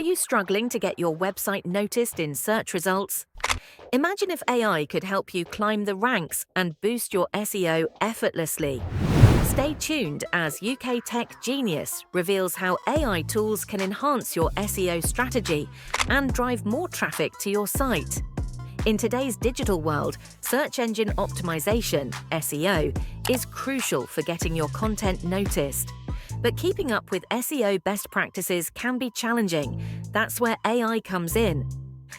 you struggling to get your website noticed in search results? Imagine if AI could help you climb the ranks and boost your SEO effortlessly. Stay tuned as UK Tech Genius reveals how AI tools can enhance your SEO strategy and drive more traffic to your site. In today's digital world, search engine optimization, SEO, is crucial for getting your content noticed. But keeping up with SEO best practices can be challenging. That's where AI comes in.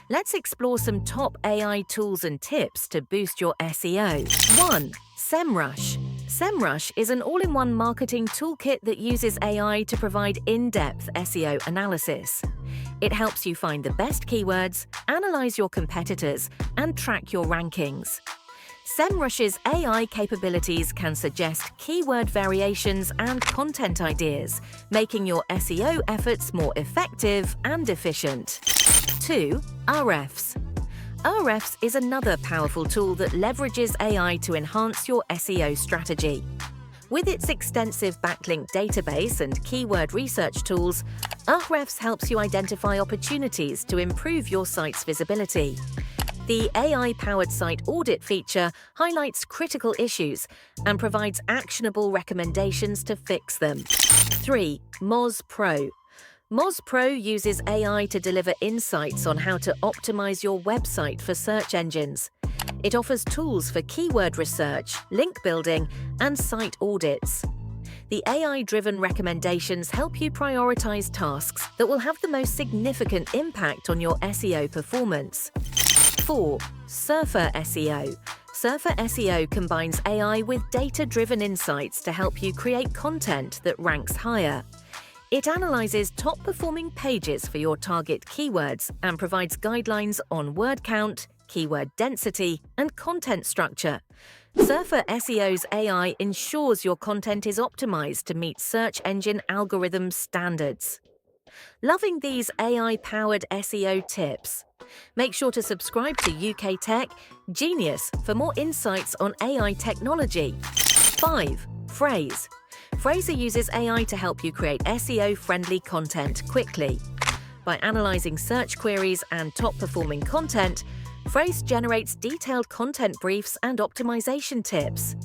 Let's explore some top AI tools and tips to boost your SEO. 1. SEMrush. SEMrush is an all-in-one marketing toolkit that uses AI to provide in-depth SEO analysis. It helps you find the best keywords, analyze your competitors, and track your rankings. SEMrush's AI capabilities can suggest keyword variations and content ideas, making your SEO efforts more effective and efficient. 2. Ahrefs. Ahrefs is another powerful tool that leverages AI to enhance your SEO strategy. With its extensive backlink database and keyword research tools, Ahrefs helps you identify opportunities to improve your site's visibility. The AI-powered site audit feature highlights critical issues and provides actionable recommendations to fix them. 3. Moz Pro. Moz Pro uses AI to deliver insights on how to optimize your website for search engines. It offers tools for keyword research, link building, and site audits. The AI-driven recommendations help you prioritize tasks that will have the most significant impact on your SEO performance. 4. Surfer SEO. Surfer SEO combines AI with data-driven insights to help you create content that ranks higher. It analyzes top-performing pages for your target keywords and provides guidelines on word count, keyword density, and content structure. Surfer SEO's AI ensures your content is optimized to meet search engine algorithm standards. Loving these AI-powered SEO tips? Make sure to subscribe to UK Tech Genius for more insights on AI technology. 5. Frase. Frase uses AI to help you create SEO-friendly content quickly. By analyzing search queries and top-performing content, Frase generates detailed content briefs and optimization tips.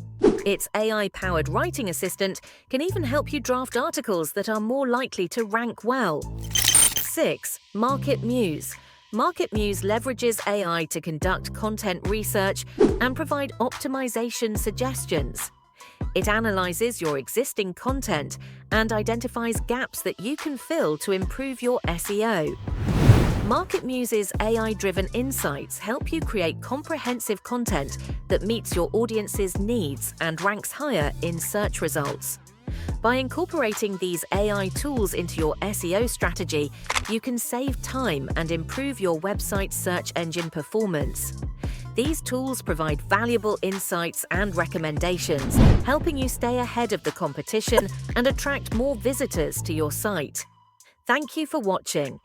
Its AI-powered writing assistant can even help you draft articles that are more likely to rank well. 6. MarketMuse. MarketMuse leverages AI to conduct content research and provide optimization suggestions. It analyzes your existing content and identifies gaps that you can fill to improve your SEO. MarketMuse's AI-driven insights help you create comprehensive content that meets your audience's needs and ranks higher in search results. By incorporating these AI tools into your SEO strategy, you can save time and improve your website's search engine performance. These tools provide valuable insights and recommendations, helping you stay ahead of the competition and attract more visitors to your site. Thank you for watching.